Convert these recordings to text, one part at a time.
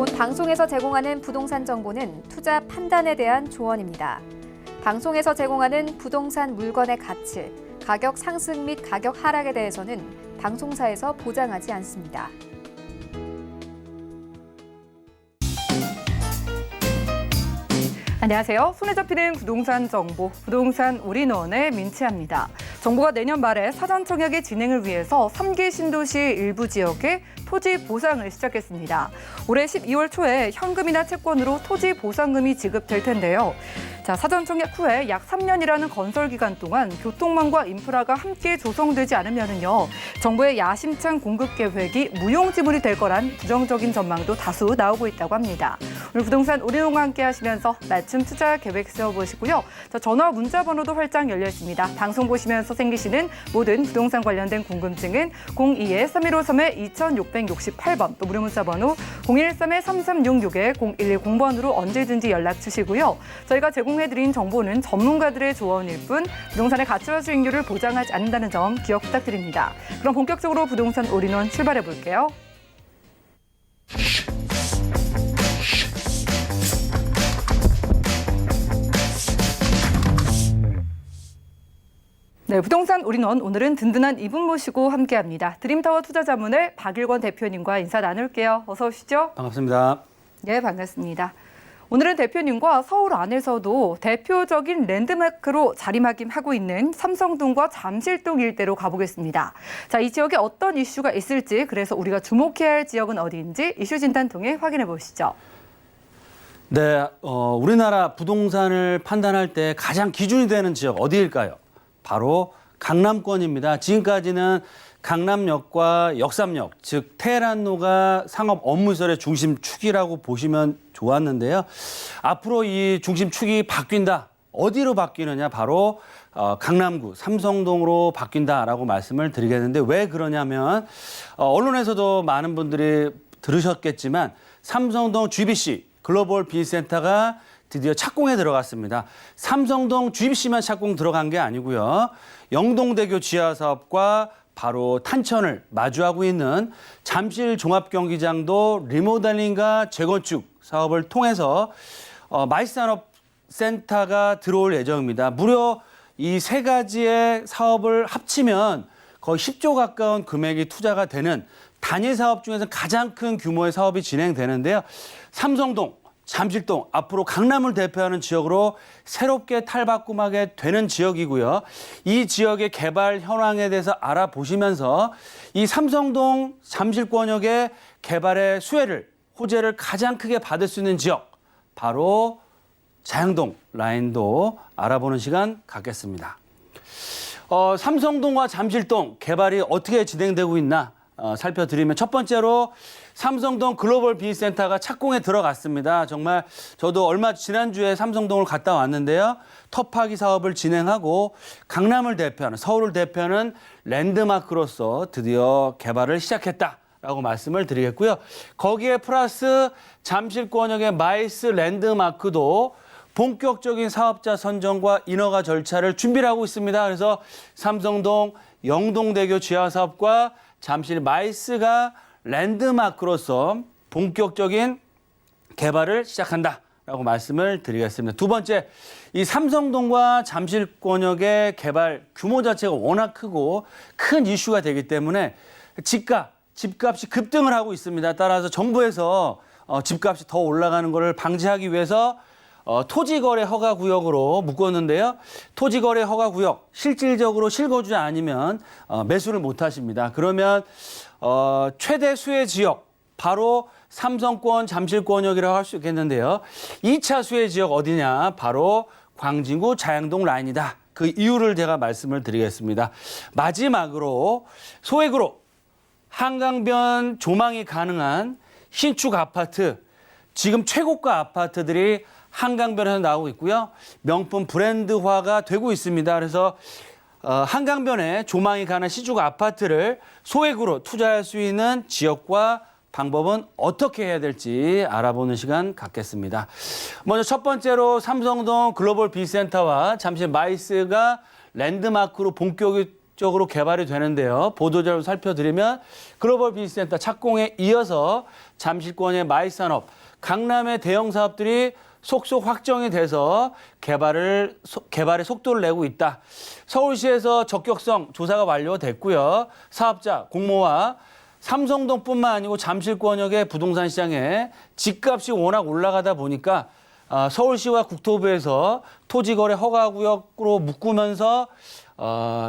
본 방송에서 제공하는 부동산 정보는 투자 판단에 대한 조언입니다. 방송에서 제공하는 부동산 물건의 가치, 가격 상승 및 가격 하락에 대해서는 방송사에서 보장하지 않습니다. 안녕하세요. 손에 잡히는 부동산 정보, 부동산 올인원의 민채합니다. 정부가 내년 말에 사전 청약의 진행을 위해서 3기 신도시 일부 지역에 토지 보상을 시작했습니다. 올해 12월 초에 현금이나 채권으로 토지 보상금이 지급될 텐데요. 사전 청약 후에 약 3년이라는 건설 기간 동안 교통망과 인프라가 함께 조성되지 않으면요, 정부의 야심찬 공급 계획이 무용지물이 될 거란 부정적인 전망도 다수 나오고 있다고 합니다. 오늘 부동산 올인원과 함께 하시면서 맞춤 투자 계획 세워보시고요. 전화 문자 번호도 활짝 열려 있습니다. 방송 보시면서 생기시는 모든 부동산 관련된 궁금증은 02-3153-2668번 또 무료 문자 번호 013-3366-0110번으로 언제든지 연락 주시고요. 저희가 제공해드린 정보는 전문가들의 조언일 뿐 부동산의 가치와 수익률을 보장하지 않는다는 점 기억 부탁드립니다. 그럼 본격적으로 부동산 올인원 출발해 볼게요. 네, 부동산 올인원 오늘은 든든한 이분 모시고 함께합니다. 드림타워 투자자문의 박일권 대표님과 인사 나눌게요. 어서 오시죠. 반갑습니다. 네, 반갑습니다. 오늘은 대표님과 서울 안에서도 대표적인 랜드마크로 자리매김하고 있는 삼성동과 잠실동 일대로 가보겠습니다. 이 지역에 어떤 이슈가 있을지, 그래서 우리가 주목해야 할 지역은 어디인지 이슈 진단 통해 확인해 보시죠. 네, 우리나라 부동산을 판단할 때 가장 기준이 되는 지역 어디일까요? 바로 강남권입니다. 지금까지는 강남역과 역삼역, 즉 테헤란로가 상업 업무시설의 중심축이라고 보시면 좋았는데요. 앞으로 이 중심축이 바뀐다. 어디로 바뀌느냐? 바로 강남구 삼성동으로 바뀐다라고 말씀을 드리겠는데, 왜 그러냐면 언론에서도 많은 분들이 들으셨겠지만 삼성동 GBC 글로벌 비즈센터가 드디어 착공에 들어갔습니다. 삼성동 GBC만 착공 들어간 게 아니고요. 영동대교 지하사업과 바로 탄천을 마주하고 있는 잠실 종합경기장도 리모델링과 재건축 사업을 통해서 마이산업센터가 들어올 예정입니다. 무려 이 세 가지의 사업을 합치면 거의 10조 가까운 금액이 투자가 되는 단일 사업 중에서 가장 큰 규모의 사업이 진행되는데요. 삼성동, 잠실동, 앞으로 강남을 대표하는 지역으로 새롭게 탈바꿈하게 되는 지역이고요. 이 지역의 개발 현황에 대해서 알아보시면서 이 삼성동, 잠실권역의 개발의 수혜를, 호재를 가장 크게 받을 수 있는 지역, 바로 자양동 라인도 알아보는 시간 갖겠습니다. 삼성동과 잠실동 개발이 어떻게 진행되고 있나 살펴드리면, 첫 번째로 삼성동 글로벌 비즈센터가 착공에 들어갔습니다. 정말 저도 지난주에 삼성동을 갔다 왔는데요. 터파기 사업을 진행하고 강남을 대표하는, 서울을 대표하는 랜드마크로서 드디어 개발을 시작했다라고 말씀을 드리겠고요. 거기에 플러스 잠실권역의 마이스 랜드마크도 본격적인 사업자 선정과 인허가 절차를 준비를 하고 있습니다. 그래서 삼성동 영동대교 지하사업과 잠실 마이스가 랜드마크로서 본격적인 개발을 시작한다라고 말씀을 드리겠습니다. 두 번째, 이 삼성동과 잠실권역의 개발 규모 자체가 워낙 크고 큰 이슈가 되기 때문에 집값이 급등을 하고 있습니다. 따라서 정부에서 집값이 더 올라가는 것을 방지하기 위해서 토지거래 허가구역으로 묶었는데요. 토지거래 허가구역, 실질적으로 실거주 아니면 매수를 못 하십니다. 그러면 최대 수혜 지역, 바로 삼성권, 잠실권역이라고 할 수 있겠는데요. 2차 수혜 지역 어디냐? 바로 광진구 자양동 라인이다. 그 이유를 제가 말씀을 드리겠습니다. 마지막으로 소액으로 한강변 조망이 가능한 신축 아파트, 지금 최고가 아파트들이 한강변에서 나오고 있고요. 명품 브랜드화가 되고 있습니다. 그래서 한강변에 조망이 가는 신축 아파트를 소액으로 투자할 수 있는 지역과 방법은 어떻게 해야 될지 알아보는 시간 갖겠습니다. 먼저 첫 번째로 삼성동 글로벌 비센터와 잠실 마이스가 랜드마크로 적으로 개발이 되는데요. 보도자료 살펴드리면 글로벌 비즈센터 착공에 이어서 잠실권의 마이산업, 강남의 대형 사업들이 속속 확정이 돼서 개발의 속도를 내고 있다. 서울시에서 적격성 조사가 완료됐고요. 사업자, 공모와 삼성동뿐만 아니고 잠실권역의 부동산 시장에 집값이 워낙 올라가다 보니까 서울시와 국토부에서 토지거래 허가구역으로 묶으면서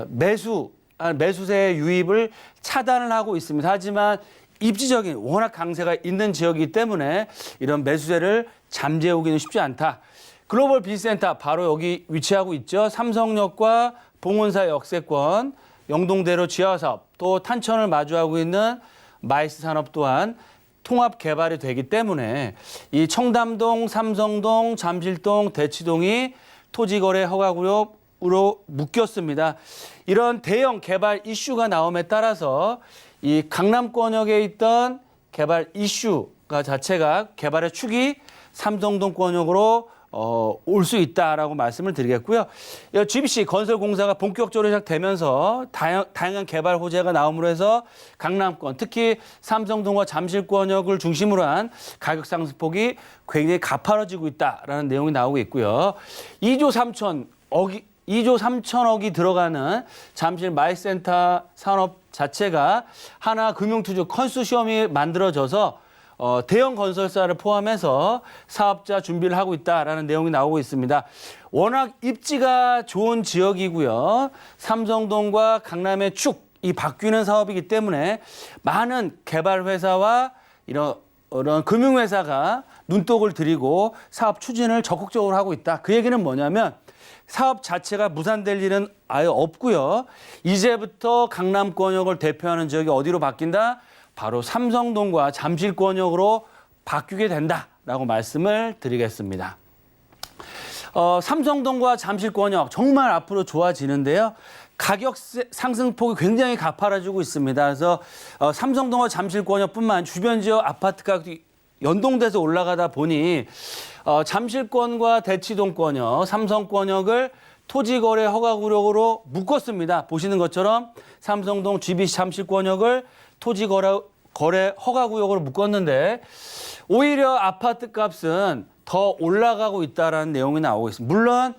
매수세 유입을 차단을 하고 있습니다. 하지만 입지적인 워낙 강세가 있는 지역이기 때문에 이런 매수세를 잠재우기는 쉽지 않다. 글로벌 비즈센터 바로 여기 위치하고 있죠. 삼성역과 봉은사 역세권, 영동대로 지하사업, 또 탄천을 마주하고 있는 마이스 산업 또한 통합 개발이 되기 때문에 이 청담동, 삼성동, 잠실동, 대치동이 토지거래 허가구역으로 묶였습니다. 이런 대형 개발 이슈가 나옴에 따라서 이 강남권역에 있던 개발 이슈가 자체가 개발의 축이 삼성동권역으로 올 수 있다라고 말씀을 드리겠고요. GBC 건설공사가 본격적으로 시작되면서 다양한 개발 호재가 나옴으로 해서 강남권, 특히 삼성동과 잠실권역을 중심으로 한 가격 상승폭이 굉장히 가파라지고 있다라는 내용이 나오고 있고요. 2조 3천억이 들어가는 잠실 마이센터 산업 자체가 하나금융투자 컨소시엄이 만들어져서 대형 건설사를 포함해서 사업자 준비를 하고 있다라는 내용이 나오고 있습니다. 워낙 입지가 좋은 지역이고요. 삼성동과 강남의 축이 바뀌는 사업이기 때문에 많은 개발 회사와 이런 금융회사가 눈독을 들이고 사업 추진을 적극적으로 하고 있다. 그 얘기는 뭐냐면 사업 자체가 무산될 일은 아예 없고요. 이제부터 강남권역을 대표하는 지역이 어디로 바뀐다? 바로 삼성동과 잠실권역으로 바뀌게 된다라고 말씀을 드리겠습니다. 삼성동과 잠실권역 정말 앞으로 좋아지는데요. 가격 상승폭이 굉장히 가파라지고 있습니다. 그래서 삼성동과 잠실권역뿐만 주변 지역 아파트 가격이 연동돼서 올라가다 보니 잠실권과 대치동권역, 삼성권역을 토지거래 허가구역으로 묶었습니다. 보시는 것처럼 삼성동 GBC 잠실권역을 토지거래 허가구역으로 묶었는데 오히려 아파트 값은 더 올라가고 있다는 내용이 나오고 있습니다. 물론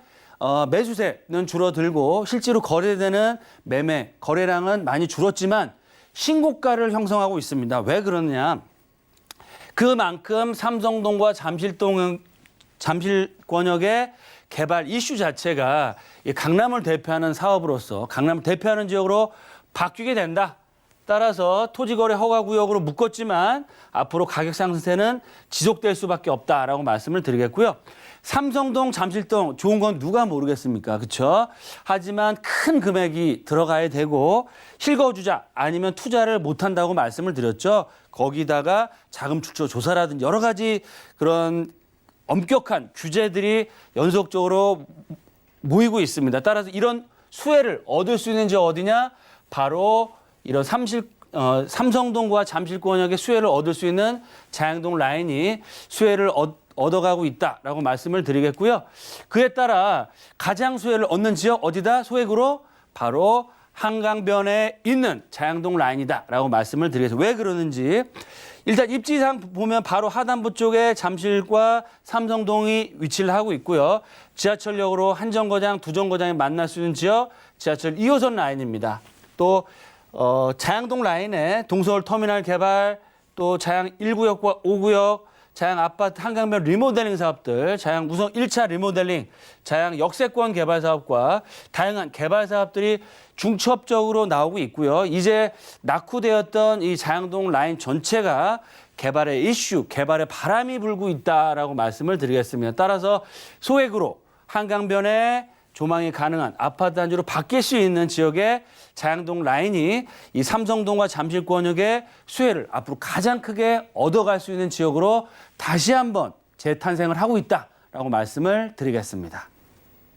매수세는 줄어들고 실제로 거래되는 매매, 거래량은 많이 줄었지만 신고가를 형성하고 있습니다. 왜 그러느냐? 그만큼 삼성동과 잠실권역의 개발 이슈 자체가 강남을 대표하는 사업으로서 강남을 대표하는 지역으로 바뀌게 된다. 따라서 토지거래 허가구역으로 묶었지만 앞으로 가격 상승세는 지속될 수밖에 없다라고 말씀을 드리겠고요. 삼성동, 잠실동 좋은 건 누가 모르겠습니까? 그렇죠? 하지만 큰 금액이 들어가야 되고 실거주자 아니면 투자를 못한다고 말씀을 드렸죠. 거기다가 자금 출처 조사라든지 여러 가지 그런 엄격한 규제들이 연속적으로 모이고 있습니다. 따라서 이런 수혜를 얻을 수 있는 지역 어디냐? 바로 이런 삼성동과 잠실권역의 수혜를 얻을 수 있는 자양동 라인이 수혜를 얻어가고 있다라고 말씀을 드리겠고요. 그에 따라 가장 수혜를 얻는 지역 어디다? 소액으로 바로 한강변에 있는 자양동 라인이다라고 말씀을 드리겠습니다. 왜 그러는지 일단 입지상 보면 바로 하단부 쪽에 잠실과 삼성동이 위치를 하고 있고요. 지하철역으로 한 정거장, 두 정거장이 만날 수 있는 지역 지하철 2호선 라인입니다. 또 자양동 라인에 동서울 터미널 개발, 또 자양 1구역과 5구역, 자양 아파트 한강변 리모델링 사업들, 자양 우선 1차 리모델링, 자양 역세권 개발 사업과 다양한 개발 사업들이 중첩적으로 나오고 있고요. 이제 낙후되었던 이 자양동 라인 전체가 개발의 이슈, 개발의 바람이 불고 있다라고 말씀을 드리겠습니다. 따라서 소액으로 한강변에 조망이 가능한 아파트 단지로 바뀔 수 있는 지역의 자양동 라인이 이 삼성동과 잠실권역의 수혜를 앞으로 가장 크게 얻어갈 수 있는 지역으로 다시 한번 재탄생을 하고 있다라고 말씀을 드리겠습니다.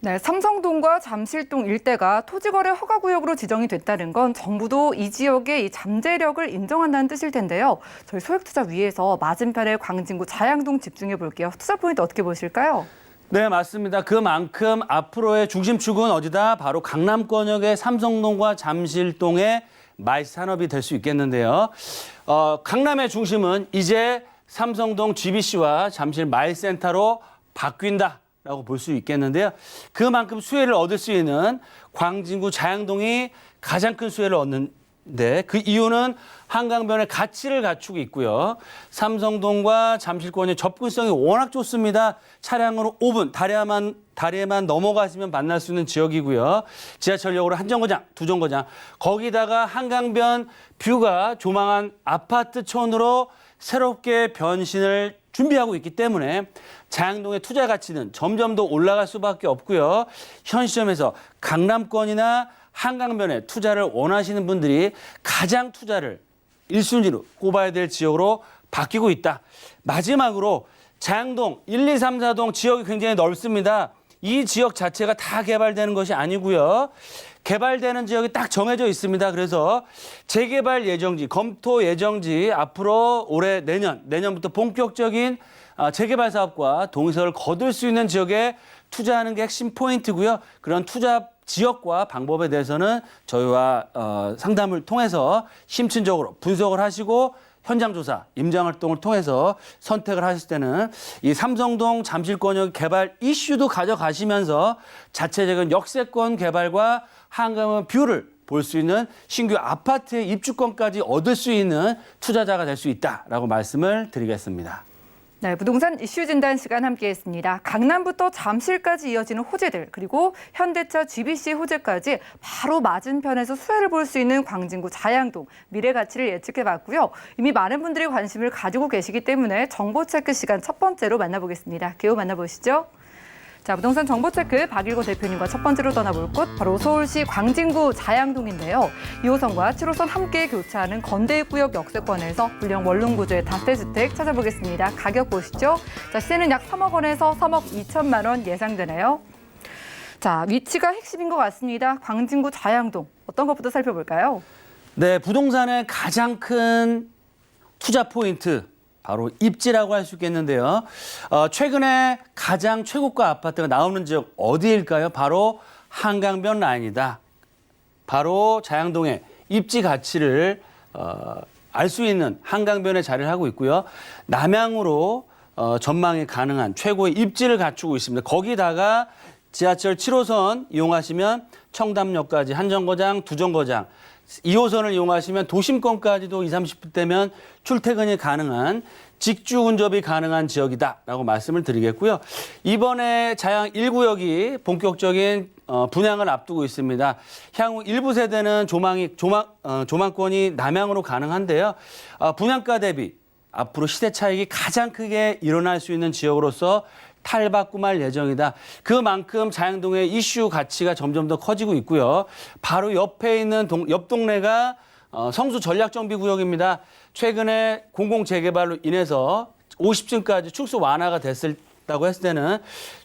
네, 삼성동과 잠실동 일대가 토지거래 허가구역으로 지정이 됐다는 건 정부도 이 지역의 이 잠재력을 인정한다는 뜻일 텐데요. 저희 소액투자위에서 맞은편의 광진구 자양동 집중해 볼게요. 투자 포인트 어떻게 보실까요? 네, 맞습니다. 그만큼 앞으로의 중심축은 어디다? 바로 강남권역의 삼성동과 잠실동의 마이스 산업이 될 수 있겠는데요. 강남의 중심은 이제 삼성동 GBC와 잠실 마이센터로 바뀐다라고 볼 수 있겠는데요. 그만큼 수혜를 얻을 수 있는 광진구 자양동이 가장 큰 수혜를 얻는데 그 이유는 한강변의 가치를 갖추고 있고요. 삼성동과 잠실권의 접근성이 워낙 좋습니다. 차량으로 5분, 다리에만 넘어가시면 만날 수 있는 지역이고요. 지하철역으로 한 정거장, 두 정거장. 거기다가 한강변 뷰가 조망한 아파트촌으로 새롭게 변신을 준비하고 있기 때문에 자양동의 투자 가치는 점점 더 올라갈 수밖에 없고요. 현 시점에서 강남권이나 한강변에 투자를 원하시는 분들이 가장 투자를 1순위로 꼽아야 될 지역으로 바뀌고 있다. 마지막으로 자양동 1, 2, 3, 4동 지역이 굉장히 넓습니다. 이 지역 자체가 다 개발되는 것이 아니고요. 개발되는 지역이 딱 정해져 있습니다. 그래서 재개발 예정지, 검토 예정지 앞으로 올해 내년부터 본격적인 재개발 사업과 동의서를 거둘 수 있는 지역에 투자하는 게 핵심 포인트고요. 그런 투자 지역과 방법에 대해서는 저희와 상담을 통해서 심층적으로 분석을 하시고 현장 조사, 임장 활동을 통해서 선택을 하실 때는 이 삼성동 잠실권역 개발 이슈도 가져가시면서 자체적인 역세권 개발과 한강의 뷰를 볼 수 있는 신규 아파트의 입주권까지 얻을 수 있는 투자자가 될 수 있다라고 말씀을 드리겠습니다. 네, 부동산 이슈 진단 시간 함께했습니다. 강남부터 잠실까지 이어지는 호재들 그리고 현대차 GBC 호재까지 바로 맞은편에서 수혜를 볼 수 있는 광진구 자양동 미래 가치를 예측해봤고요. 이미 많은 분들이 관심을 가지고 계시기 때문에 정보 체크 시간 첫 번째로 만나보겠습니다. 개요 만나보시죠. 자, 부동산 정보체크 박일고 대표님과 첫 번째로 떠나볼 곳 바로 서울시 광진구 자양동인데요. 2호선과 7호선 함께 교차하는 건대구역 역세권에서 불량 원룸 구조의 다세주택 찾아보겠습니다. 가격 보시죠. 자, 시세는 약 3억 원에서 3억 2천만 원 예상되네요. 자, 위치가 핵심인 것 같습니다. 광진구 자양동 어떤 것부터 살펴볼까요? 네, 부동산의 가장 큰 투자 포인트 바로 입지라고 할 수 있겠는데요. 최근에 가장 최고가 아파트가 나오는 지역 어디일까요? 바로 한강변 라인이다. 바로 자양동의 입지 가치를 알 수 있는 한강변에 자리를 하고 있고요. 남향으로 전망이 가능한 최고의 입지를 갖추고 있습니다. 거기다가 지하철 7호선 이용하시면 청담역까지 한 정거장, 두 정거장, 2호선을 이용하시면 도심권까지도 20, 30분 되면 출퇴근이 가능한 직주 운접이 가능한 지역이다라고 말씀을 드리겠고요. 이번에 자양 1구역이 본격적인 분양을 앞두고 있습니다. 향후 일부 세대는 조망권이 남향으로 가능한데요. 분양가 대비 앞으로 시대 차익이 가장 크게 일어날 수 있는 지역으로서 탈바꿈할 예정이다. 그만큼 자양동의 이슈 가치가 점점 더 커지고 있고요. 바로 옆에 있는 옆 동네가 성수 전략정비구역입니다. 최근에 공공재개발로 인해서 50층까지 축소 완화가 됐다고 했을 때는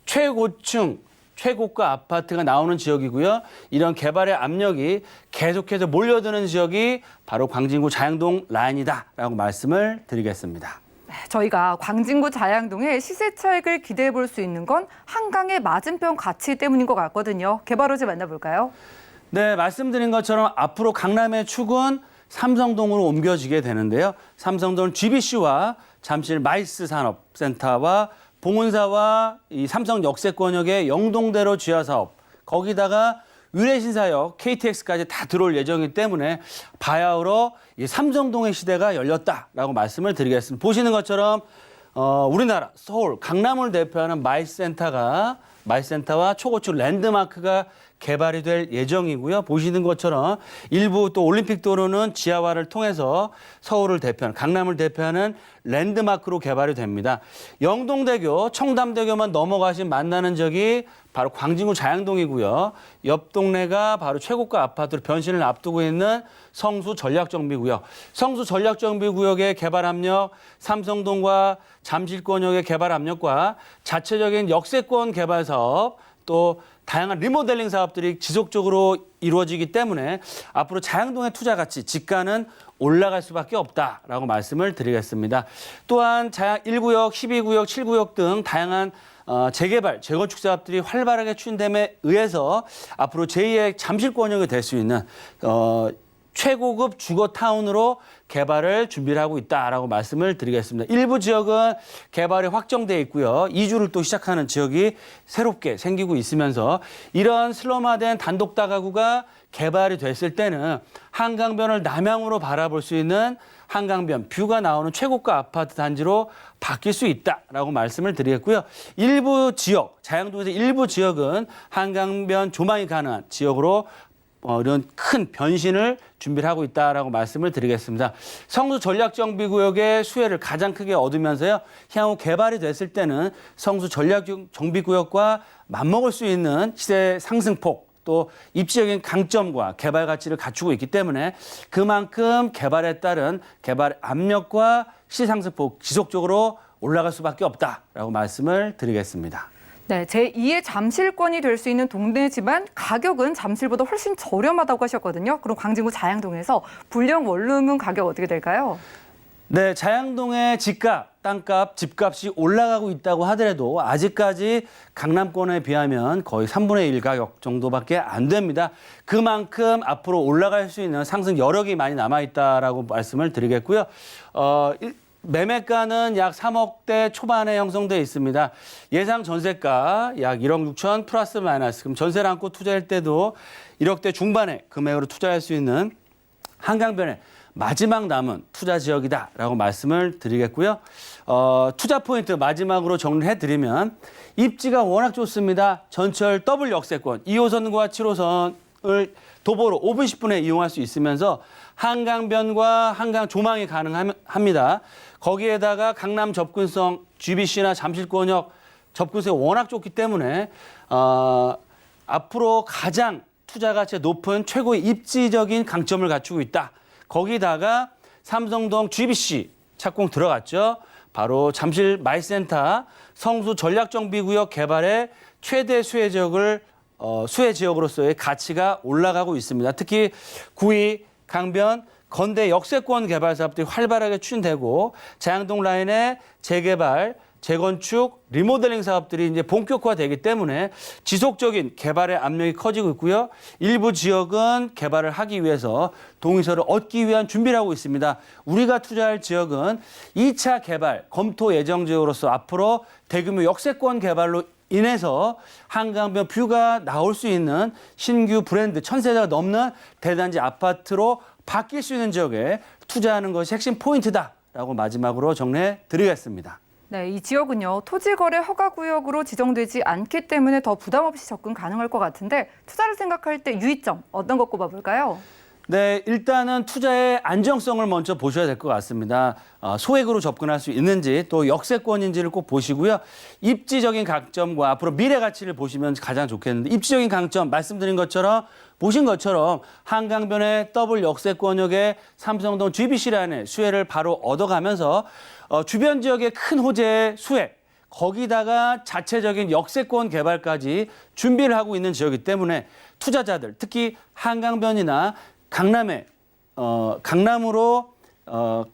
최고층, 최고가 아파트가 나오는 지역이고요. 이런 개발의 압력이 계속해서 몰려드는 지역이 바로 광진구 자양동 라인이다라고 말씀을 드리겠습니다. 저희가 광진구 자양동의 시세 차익을 기대해 볼 수 있는 건 한강의 맞은편 가치 때문인 것 같거든요. 개발 호재 만나볼까요? 네, 말씀드린 것처럼 앞으로 강남의 축은 삼성동으로 옮겨지게 되는데요. 삼성동 GBC와 잠실 마이스 산업센터와 봉은사와 이 삼성 역세권역의 영동대로 지하사업, 거기다가 의뢰신사역, KTX까지 다 들어올 예정이기 때문에 바야흐로 이 삼성동의 시대가 열렸다라고 말씀을 드리겠습니다. 보시는 것처럼 우리나라 서울, 강남을 대표하는 마이센터와 초고층 랜드마크가 개발이 될 예정이고요. 보시는 것처럼 일부 또 올림픽도로는 지하화를 통해서 서울을 대표하는, 강남을 대표하는 랜드마크로 개발이 됩니다. 영동대교, 청담대교만 넘어가시면 만나는 지역이 바로 광진구 자양동이고요. 옆 동네가 바로 최고가 아파트로 변신을 앞두고 있는 성수 전략정비구역. 성수 전략정비구역의 개발 압력, 삼성동과 잠실권역의 개발 압력과 자체적인 역세권 개발 사업, 또 다양한 리모델링 사업들이 지속적으로 이루어지기 때문에 앞으로 자양동의 투자 가치, 지가는 올라갈 수밖에 없다라고 말씀을 드리겠습니다. 또한 1구역, 12구역, 7구역 등 다양한 재개발, 재건축 사업들이 활발하게 추진됨에 의해서 앞으로 제2의 잠실권역이 될 수 있는 최고급 주거타운으로 개발을 준비를 하고 있다라고 말씀을 드리겠습니다. 일부 지역은 개발이 확정돼 있고요. 이주를 또 시작하는 지역이 새롭게 생기고 있으면서 이런 슬럼화된 단독 다가구가 개발이 됐을 때는 한강변을 남향으로 바라볼 수 있는 한강변 뷰가 나오는 최고가 아파트 단지로 바뀔 수 있다라고 말씀을 드리겠고요. 일부 지역, 자양동에서 일부 지역은 한강변 조망이 가능한 지역으로 이런 큰 변신을 준비를 하고 있다라고 말씀을 드리겠습니다. 성수 전략정비구역의 수혜를 가장 크게 얻으면서요. 향후 개발이 됐을 때는 성수 전략정비구역과 맞먹을 수 있는 시세 상승폭 또 입지적인 강점과 개발 가치를 갖추고 있기 때문에 그만큼 개발에 따른 개발 압력과 시세 상승폭 지속적으로 올라갈 수밖에 없다라고 말씀을 드리겠습니다. 네, 제2의 잠실권이 될 수 있는 동네지만 가격은 잠실보다 훨씬 저렴하다고 하셨거든요. 그럼 광진구 자양동에서 불량 원룸은 가격 어떻게 될까요? 네, 자양동의 집값, 땅값, 집값이 올라가고 있다고 하더라도 아직까지 강남권에 비하면 거의 3분의 1 가격 정도밖에 안 됩니다. 그만큼 앞으로 올라갈 수 있는 상승 여력이 많이 남아있다라고 말씀을 드리겠고요. 매매가는 약 3억대 초반에 형성되어 있습니다. 예상 전세가 약 1억 6천 플러스 마이너스. 그럼 전세를 안고 투자할 때도 1억대 중반의 금액으로 투자할 수 있는 한강변의 마지막 남은 투자 지역이다라고 말씀을 드리겠고요. 투자 포인트 마지막으로 정리해드리면 입지가 워낙 좋습니다. 전철 더블 역세권 2호선과 7호선을 도보로 5분 10분에 이용할 수 있으면서 한강변과 한강 조망이 가능합니다. 거기에다가 강남 접근성, GBC나 잠실권역 접근성이 워낙 좋기 때문에 앞으로 가장 투자 가치가 높은 최고의 입지적인 강점을 갖추고 있다. 거기다가 삼성동 GBC 착공 들어갔죠. 바로 잠실 마이센터 성수 전략정비구역 개발의 최대 수혜 지역으로서의 가치가 올라가고 있습니다. 특히 구리, 강변, 건대 역세권 개발 사업들이 활발하게 추진되고 자양동 라인의 재개발, 재건축, 리모델링 사업들이 이제 본격화되기 때문에 지속적인 개발의 압력이 커지고 있고요. 일부 지역은 개발을 하기 위해서 동의서를 얻기 위한 준비를 하고 있습니다. 우리가 투자할 지역은 2차 개발 검토 예정 지역으로서 앞으로 대규모 역세권 개발로 인해서 한강변 뷰가 나올 수 있는 신규 브랜드 1,000세대가 넘는 대단지 아파트로 바뀔 수 있는 지역에 투자하는 것이 핵심 포인트다라고 마지막으로 정리해 드리겠습니다. 네, 이 지역은요. 토지거래 허가구역으로 지정되지 않기 때문에 더 부담 없이 접근 가능할 것 같은데 투자를 생각할 때 유의점 어떤 거 꼽아볼까요? 네, 일단은 투자의 안정성을 먼저 보셔야 될 것 같습니다. 소액으로 접근할 수 있는지 또 역세권인지를 꼭 보시고요. 입지적인 강점과 앞으로 미래 가치를 보시면 가장 좋겠는데 입지적인 강점 말씀드린 것처럼 보신 것처럼 한강변의 더블 역세권역의 삼성동 GBC 라인의 수혜를 바로 얻어가면서 주변 지역의 큰 호재의 수혜 거기다가 자체적인 역세권 개발까지 준비를 하고 있는 지역이기 때문에 투자자들 특히 한강변이나 강남으로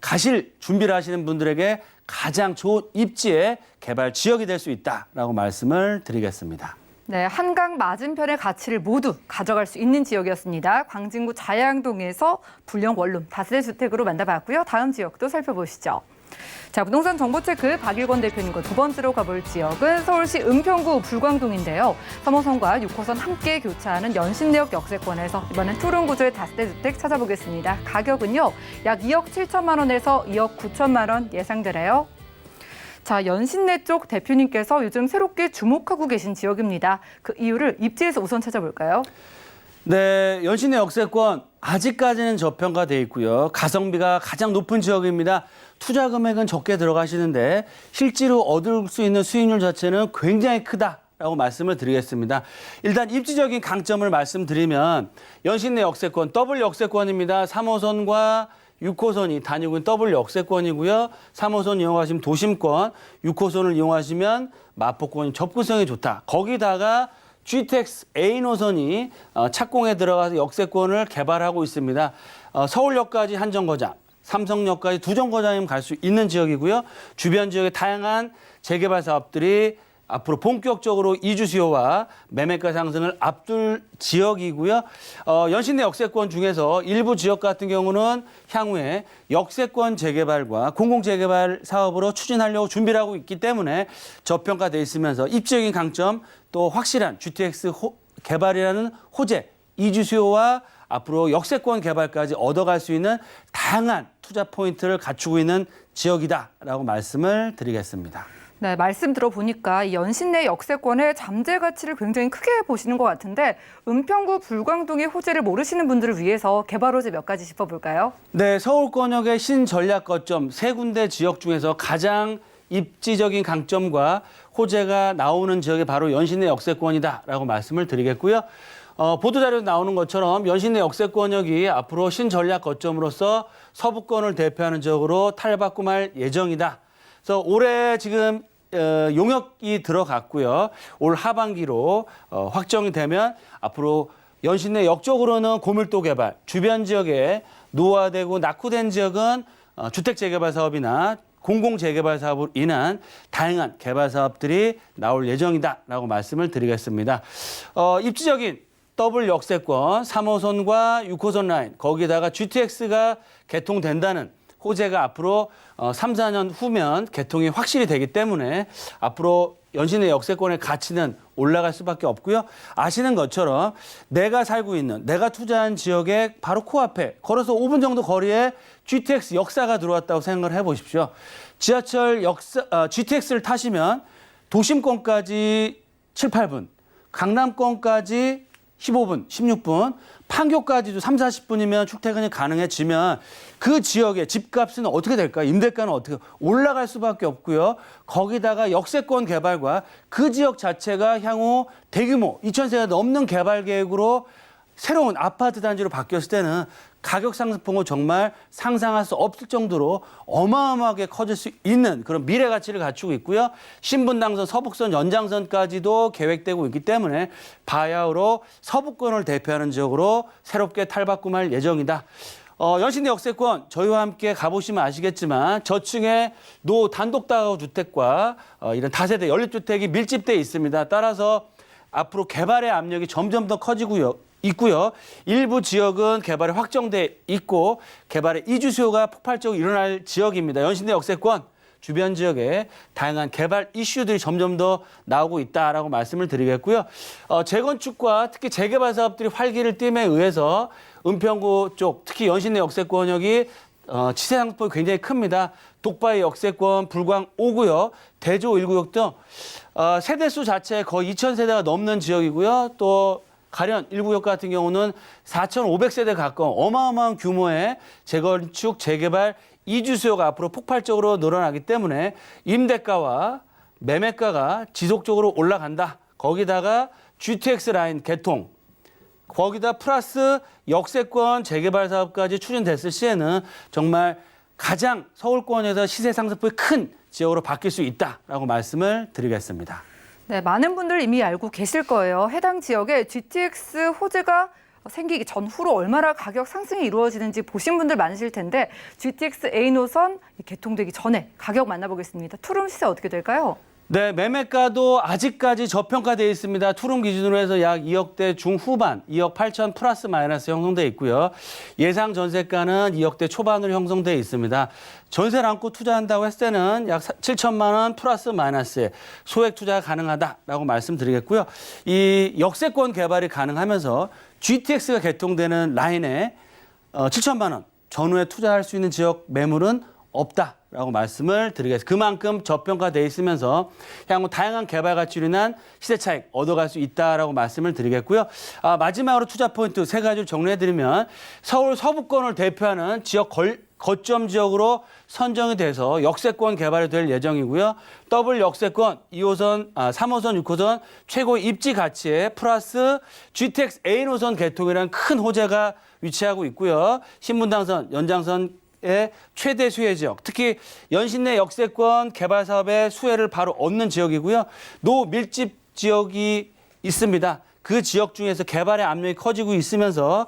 가실 준비를 하시는 분들에게 가장 좋은 입지의 개발 지역이 될 수 있다라고 말씀을 드리겠습니다. 네, 한강 맞은편의 가치를 모두 가져갈 수 있는 지역이었습니다. 광진구 자양동에서 불량 원룸 다세대 주택으로 만나봤고요. 다음 지역도 살펴보시죠. 자, 부동산 정보체크 박일권 대표님과 두 번째로 가볼 지역은 서울시 은평구 불광동인데요. 3호선과 6호선 함께 교차하는 연신내역 역세권에서 이번엔 투룸 구조의 다세대 주택 찾아보겠습니다. 가격은요, 약 2억 7천만 원에서 2억 9천만 원 예상되래요. 자, 연신내 쪽 대표님께서 요즘 새롭게 주목하고 계신 지역입니다. 그 이유를 입지에서 우선 찾아볼까요? 네, 연신내 역세권 아직까지는 저평가돼 있고요. 가성비가 가장 높은 지역입니다. 투자 금액은 적게 들어가시는데 실제로 얻을 수 있는 수익률 자체는 굉장히 크다라고 말씀을 드리겠습니다. 일단 입지적인 강점을 말씀드리면 연신내 역세권, 더블 역세권입니다. 3호선과 6호선이 다니고 있는 더블 역세권이고요. 3호선 이용하시면 도심권, 6호선을 이용하시면 마포권이 접근성이 좋다. 거기다가 GTX A 노선이 착공에 들어가서 역세권을 개발하고 있습니다. 서울역까지 한 정거장, 삼성역까지 두 정거장이면 갈 수 있는 지역이고요. 주변 지역의 다양한 재개발 사업들이 앞으로 본격적으로 이주 수요와 매매가 상승을 앞둘 지역이고요. 연신내 역세권 중에서 일부 지역 같은 경우는 향후에 역세권 재개발과 공공재개발 사업으로 추진하려고 준비를 하고 있기 때문에 저평가돼 있으면서 입지적인 강점 또 확실한 GTX 개발이라는 호재, 이주 수요와 앞으로 역세권 개발까지 얻어갈 수 있는 다양한 투자 포인트를 갖추고 있는 지역이다라고 말씀을 드리겠습니다. 네, 말씀 들어보니까 이 연신내 역세권의 잠재 가치를 굉장히 크게 보시는 것 같은데 은평구 불광동의 호재를 모르시는 분들을 위해서 개발 호재 몇 가지 짚어볼까요? 네, 서울권역의 신전략 거점 세 군데 지역 중에서 가장 입지적인 강점과 호재가 나오는 지역이 바로 연신내 역세권이다라고 말씀을 드리겠고요. 보도자료에 나오는 것처럼 연신내 역세권역이 앞으로 신전략 거점으로서 서부권을 대표하는 지역으로 탈바꿈할 예정이다. 그래서 올해 지금 용역이 들어갔고요. 올 하반기로 확정이 되면 앞으로 연신내 역적으로는 고밀도 개발, 주변 지역에 노후화되고 낙후된 지역은 주택 재개발 사업이나 공공 재개발 사업으로 인한 다양한 개발 사업들이 나올 예정이다라고 말씀을 드리겠습니다. 입지적인 더블 역세권 3호선과 6호선 라인 거기다가 GTX가 개통된다는 호재가 앞으로 3, 4년 후면 개통이 확실히 되기 때문에 앞으로 연신내 역세권의 가치는 올라갈 수밖에 없고요. 아시는 것처럼 내가 살고 있는, 내가 투자한 지역의 바로 코앞에 걸어서 5분 정도 거리에 GTX 역사가 들어왔다고 생각을 해보십시오. 지하철 GTX를 타시면 도심권까지 7, 8분, 강남권까지 15분, 16분, 판교까지도 3, 40분이면 출퇴근이 가능해지면 그 지역의 집값은 어떻게 될까요? 임대가는 어떻게 올라갈 수밖에 없고요. 거기다가 역세권 개발과 그 지역 자체가 향후 대규모 2,000세가 넘는 개발 계획으로 새로운 아파트 단지로 바뀌었을 때는 가격 상승폭은 정말 상상할 수 없을 정도로 어마어마하게 커질 수 있는 그런 미래 가치를 갖추고 있고요. 신분당선, 서북선, 연장선까지도 계획되고 있기 때문에 바야흐로 서부권을 대표하는 지역으로 새롭게 탈바꿈할 예정이다. 연신내 역세권 저희와 함께 가보시면 아시겠지만 저층에 단독다가구 주택과 이런 다세대 연립주택이 밀집돼 있습니다. 따라서 앞으로 개발의 압력이 점점 더 커지고요. 있고요. 일부 지역은 개발이 확정돼 있고 개발의 이주 수요가 폭발적으로 일어날 지역입니다. 연신내 역세권 주변 지역에 다양한 개발 이슈들이 점점 더 나오고 있다라고 말씀을 드리겠고요. 재건축과 특히 재개발 사업들이 활기를 띨에 의해서 은평구 쪽 특히 연신내 역세권역이 치세 상승폭이 굉장히 큽니다. 독바이 역세권 불광 5구역, 대조 1구역 등 세대수 자체 거의 2,000세대가 넘는 지역이고요. 또 가련 1구역 같은 경우는 4,500세대 가까운 어마어마한 규모의 재건축, 재개발, 이주 수요가 앞으로 폭발적으로 늘어나기 때문에 임대가와 매매가가 지속적으로 올라간다. 거기다가 GTX 라인 개통, 거기다 플러스 역세권 재개발 사업까지 추진됐을 시에는 정말 가장 서울권에서 시세 상승폭이 큰 지역으로 바뀔 수 있다라고 말씀을 드리겠습니다. 네, 많은 분들 이미 알고 계실 거예요. 해당 지역에 GTX 호재가 생기기 전후로 얼마나 가격 상승이 이루어지는지 보신 분들 많으실 텐데 GTX A 노선 개통되기 전에 가격 만나보겠습니다. 투룸 시세 어떻게 될까요? 네, 매매가도 아직까지 저평가되어 있습니다. 투룸 기준으로 해서 약 2억대 중후반, 2억 8천 플러스 마이너스 형성되어 있고요. 예상 전세가는 2억대 초반으로 형성되어 있습니다. 전세를 안고 투자한다고 했을 때는 약 7천만 원 플러스 마이너스에 소액 투자가 가능하다라고 말씀드리겠고요. 이 역세권 개발이 가능하면서 GTX가 개통되는 라인에 7천만 원 전후에 투자할 수 있는 지역 매물은 없다라고 말씀을 드리겠습니다. 그만큼 저평가돼 있으면서 향후 다양한 개발 가치로 인한 시세 차익 얻어갈 수 있다라고 말씀을 드리겠고요. 마지막으로 투자 포인트 세 가지를 정리해드리면 서울 서부권을 대표하는 지역 거점 지역으로 선정이 돼서 역세권 개발이 될 예정이고요. 더블 역세권 2호선, 3호선, 6호선 최고 입지 가치에 플러스 GTX A 노선 개통이라는 큰 호재가 위치하고 있고요. 신분당선, 연장선 최대 수혜 지역, 특히 연신내 역세권 개발 사업의 수혜를 바로 얻는 지역이고요. 노밀집 지역이 있습니다. 그 지역 중에서 개발의 압력이 커지고 있으면서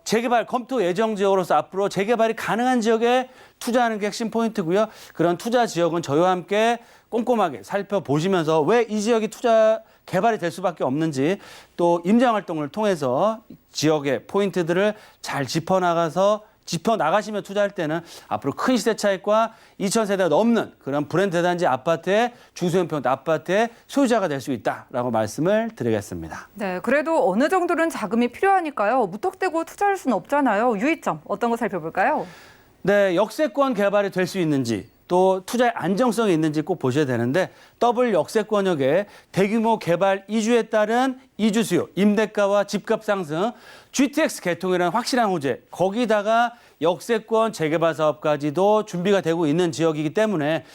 재개발 검토 예정 지역으로서 앞으로 재개발이 가능한 지역에 투자하는 게 핵심 포인트고요. 그런 투자 지역은 저희와 함께 꼼꼼하게 살펴보시면서 왜 이 지역이 투자 개발이 될 수밖에 없는지 또 임장 활동을 통해서 지역의 포인트들을 잘 짚어나가시며 투자할 때는 앞으로 큰 시세 차익과 2,000세대가 넘는 그런 브랜드 단지 아파트의 중소형 아파트의 소유자가 될 수 있다라고 말씀을 드리겠습니다. 네, 그래도 어느 정도는 자금이 필요하니까요. 무턱대고 투자할 수는 없잖아요. 유의점 어떤 거 살펴볼까요? 네, 역세권 개발이 될 수 있는지 또 투자의 안정성이 있는지 꼭 보셔야 되는데 더블 역세권역의 대규모 개발 이주에 따른 이주 수요, 임대가와 집값 상승, GTX 개통이라는 확실한 호재, 거기다가 역세권 재개발 사업까지도 준비가 되고 있는 지역이기 때문에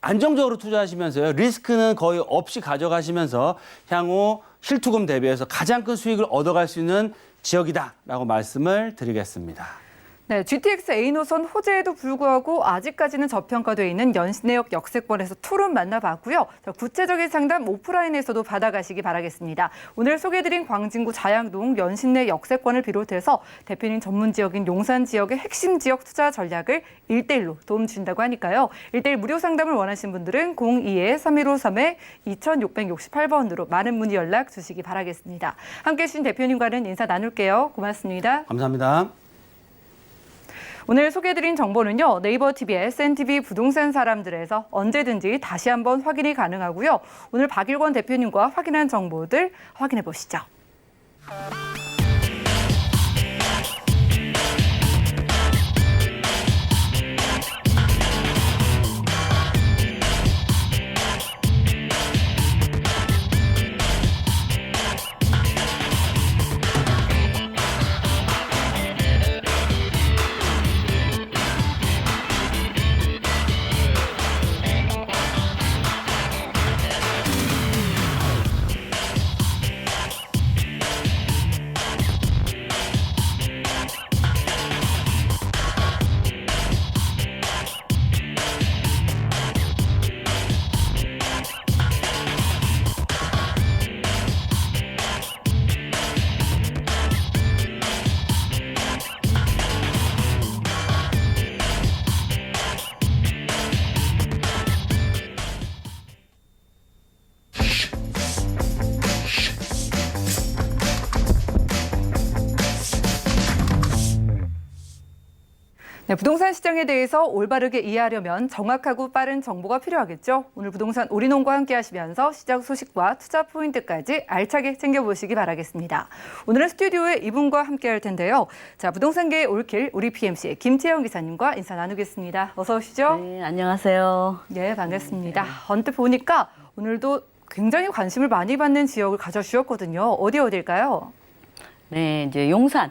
안정적으로 투자하시면서요. 리스크는 거의 없이 가져가시면서 향후 실투금 대비해서 가장 큰 수익을 얻어갈 수 있는 지역이다라고 말씀을 드리겠습니다. 네, GTX A 노선 호재에도 불구하고 아직까지는 저평가돼 있는 연신내역 역세권에서 투룸 만나봤고요. 자, 구체적인 상담 오프라인에서도 받아가시기 바라겠습니다. 오늘 소개해드린 광진구 자양동 연신내 역세권을 비롯해서 대표님 전문 지역인 용산 지역의 핵심 지역 투자 전략을 1대1로 도움 주신다고 하니까요. 1대1 무료 상담을 원하시는 분들은 02-3153-2668번으로 많은 문의 연락 주시기 바라겠습니다. 함께해 주신 대표님과는 인사 나눌게요. 고맙습니다. 감사합니다. 오늘 소개해드린 정보는요. 네이버 TV의 SNTV 부동산 사람들에서 언제든지 다시 한번 확인이 가능하고요. 오늘 박일권 대표님과 확인한 정보들 확인해 보시죠. 네, 부동산 시장에 대해서 올바르게 이해하려면 정확하고 빠른 정보가 필요하겠죠. 오늘 부동산 우리농과 함께 하시면서 시장 소식과 투자 포인트까지 알차게 챙겨보시기 바라겠습니다. 오늘은 스튜디오에 이분과 함께 할 텐데요. 자, 부동산계의 올킬 우리 PMC의 김채영 기사님과 인사 나누겠습니다. 어서 오시죠. 네, 안녕하세요. 네, 반갑습니다. 언뜻 보니까 오늘도 굉장히 관심을 많이 받는 지역을 가져주셨거든요. 어디일까요? 네, 이제 용산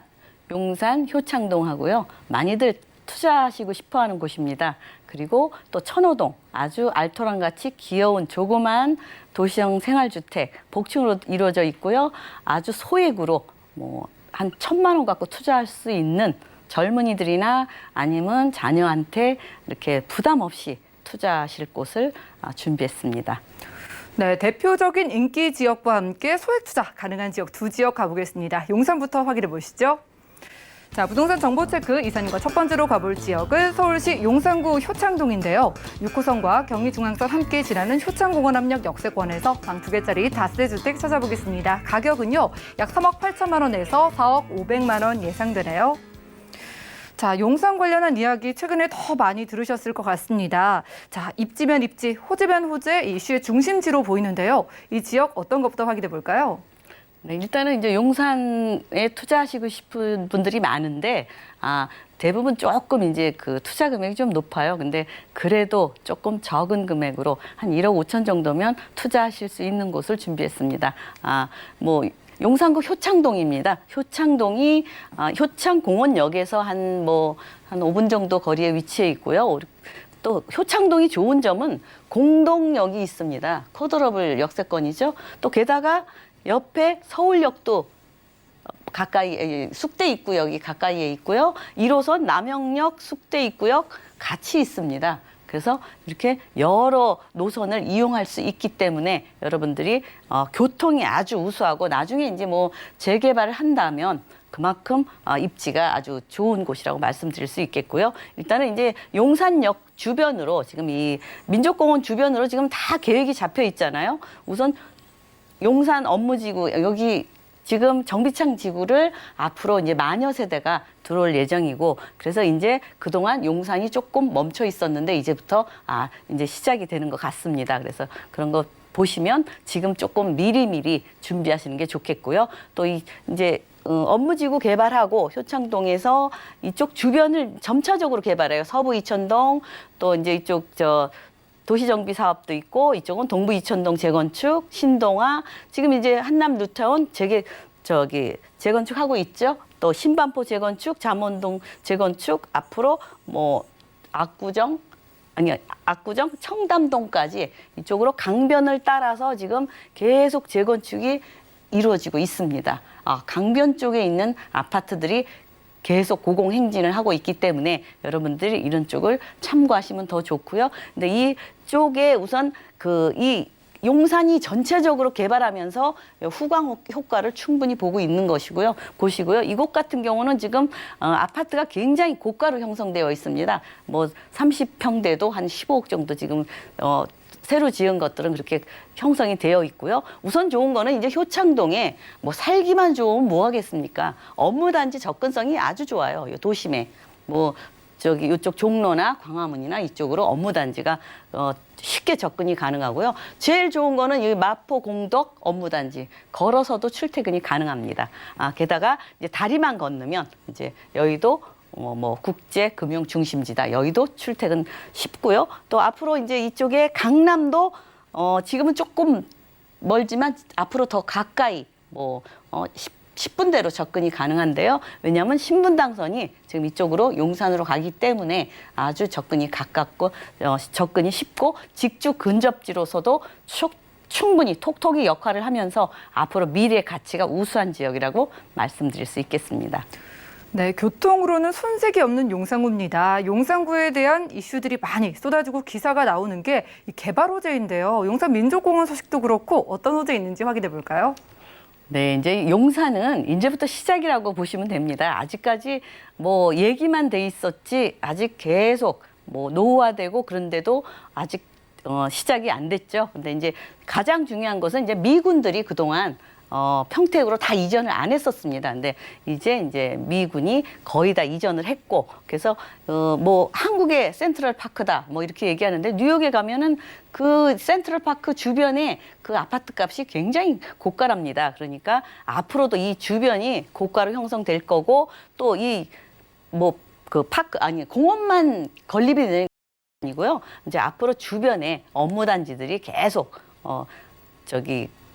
효창동하고요. 많이들 투자하시고 싶어하는 곳입니다. 그리고 또 천호동, 아주 알토란 같이 귀여운 조그만 도시형 생활주택 복층으로 이루어져 있고요. 아주 소액으로 한 1,000만 원 갖고 투자할 수 있는 젊은이들이나 아니면 자녀한테 이렇게 부담 없이 투자하실 곳을 준비했습니다. 네, 대표적인 인기 지역과 함께 소액 투자 가능한 지역 두 지역 가보겠습니다. 용산부터 확인해 보시죠. 자, 부동산 정보 체크 이사님과 첫 번째로 가볼 지역은 서울시 용산구 효창동인데요. 6호선과 경의중앙선 함께 지나는 효창공원 압력 역세권에서 방 2개짜리 다세 주택 찾아보겠습니다. 가격은요, 약 3억 8천만 원에서 4억 500만 원 예상되네요. 자, 용산 관련한 이야기 최근에 더 많이 들으셨을 것 같습니다. 자, 입지면 입지, 호재면 호재 이슈의 중심지로 보이는데요. 이 지역 어떤 것부터 확인해 볼까요? 네, 일단은 이제 용산에 투자하시고 싶은 분들이 많은데, 대부분 조금 이제 그 투자 금액이 좀 높아요. 근데 그래도 조금 적은 금액으로 한 1억 5천 정도면 투자하실 수 있는 곳을 준비했습니다. 용산구 효창동입니다. 효창동이 효창공원역에서 한 5분 정도 거리에 위치해 있고요. 또 효창동이 좋은 점은 공동역이 있습니다. 코드러블 역세권이죠. 또 게다가 옆에 서울역도 가까이, 숙대 입구역이 가까이에 있고요. 1호선 남영역, 숙대 입구역 같이 있습니다. 그래서 이렇게 여러 노선을 이용할 수 있기 때문에 여러분들이 교통이 아주 우수하고 나중에 이제 뭐 재개발을 한다면 그만큼 입지가 아주 좋은 곳이라고 말씀드릴 수 있겠고요. 일단은 이제 용산역 주변으로 지금 이 민족공원 주변으로 지금 다 계획이 잡혀 있잖아요. 우선 용산 업무지구 여기 지금 정비창 지구를 앞으로 이제 마녀 세대가 들어올 예정이고 그래서 이제 그동안 용산이 조금 멈춰 있었는데 이제부터 이제 시작이 되는 것 같습니다. 그래서 그런 거 보시면 지금 조금 미리미리 준비하시는 게 좋겠고요. 또 이제 업무지구 개발하고 효창동에서 이쪽 주변을 점차적으로 개발해요. 서부 이천동 또 이제 이쪽 도시정비 사업도 있고 이쪽은 동부 이천동 재건축, 신동아 지금 이제 한남 뉴타운 재건축하고 있죠. 또 신반포 재건축, 잠원동 재건축 앞으로 뭐 압구정, 청담동까지 이쪽으로 강변을 따라서 지금 계속 재건축이 이루어지고 있습니다. 강변 쪽에 있는 아파트들이 계속 고공행진을 하고 있기 때문에 여러분들이 이런 쪽을 참고하시면 더 좋고요. 근데 이쪽에 우선 이 용산이 전체적으로 개발하면서 후광 효과를 충분히 보고 있는 것이고요. 곳이고요. 이곳 같은 경우는 지금 아파트가 굉장히 고가로 형성되어 있습니다. 뭐 30평대도 한 15억 정도 지금 새로 지은 것들은 그렇게 형성이 되어 있고요. 우선 좋은 거는 이제 효창동에 뭐 살기만 좋으면 뭐 하겠습니까? 업무단지 접근성이 아주 좋아요. 도심에 이쪽 종로나 광화문이나 이쪽으로 업무단지가 쉽게 접근이 가능하고요. 제일 좋은 거는 이 마포 공덕 업무단지 걸어서도 출퇴근이 가능합니다. 게다가 이제 다리만 건너면 이제 여의도 국제 금융 중심지다. 여의도 출퇴근 쉽고요. 또 앞으로 이제 이쪽에 강남도 지금은 조금 멀지만 앞으로 더 가까이 10분대로 접근이 가능한데요. 왜냐하면 신분당선이 지금 이쪽으로 용산으로 가기 때문에 아주 접근이 가깝고 접근이 쉽고 직주 근접지로서도 충분히 톡톡이 역할을 하면서 앞으로 미래의 가치가 우수한 지역이라고 말씀드릴 수 있겠습니다. 네, 교통으로는 손색이 없는 용산구입니다. 용산구에 대한 이슈들이 많이 쏟아지고 기사가 나오는 게 이 개발 호재인데요. 용산 민족공원 소식도 그렇고 어떤 호재 있는지 확인해 볼까요? 네, 이제 용산은 이제부터 시작이라고 보시면 됩니다. 아직까지 얘기만 돼 있었지 아직 계속 노후화되고 그런데도 아직 시작이 안 됐죠. 근데 이제 가장 중요한 것은 이제 미군들이 그동안 평택으로 다 이전을 안 했었습니다. 근데 이제 미군이 거의 다 이전을 했고, 그래서 한국의 센트럴 파크다 이렇게 얘기하는데 뉴욕에 가면은 그 센트럴 파크 주변에 그 아파트 값이 굉장히 고가랍니다. 그러니까 앞으로도 이 주변이 고가로 형성될 거고 또 공원만 건립이 되는 게 아니고요. 이제 앞으로 주변에 업무 단지들이 계속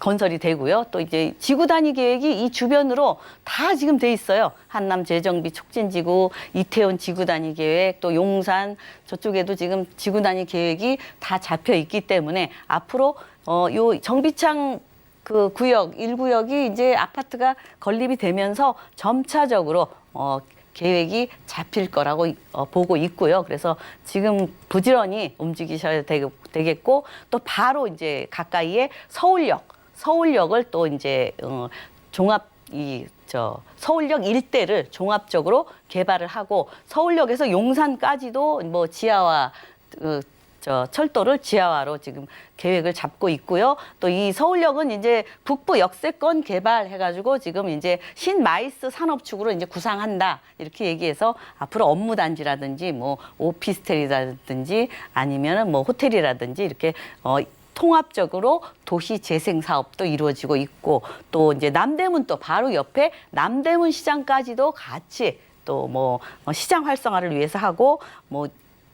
건설이 되고요. 또 이제 지구 단위 계획이 이 주변으로 다 지금 돼 있어요. 한남 재정비 촉진지구, 이태원 지구 단위 계획, 또 용산 저쪽에도 지금 지구 단위 계획이 다 잡혀 있기 때문에 앞으로 요 정비창 그 구역 1구역이 이제 아파트가 건립이 되면서 점차적으로 계획이 잡힐 거라고 보고 있고요. 그래서 지금 부지런히 움직이셔야 되겠고 또 바로 이제 가까이에 서울역을 또 이제 서울역 일대를 종합적으로 개발을 하고 서울역에서 용산까지도 지하화 철도를 지하화로 지금 계획을 잡고 있고요. 또 이 서울역은 이제 북부 역세권 개발해가지고 지금 이제 신마이스 산업축으로 이제 구상한다 이렇게 얘기해서 앞으로 업무단지라든지 오피스텔이라든지 아니면은 호텔이라든지 이렇게 통합적으로 도시 재생 사업도 이루어지고 있고 또 이제 남대문 또 바로 옆에 남대문 시장까지도 같이 또 시장 활성화를 위해서 하고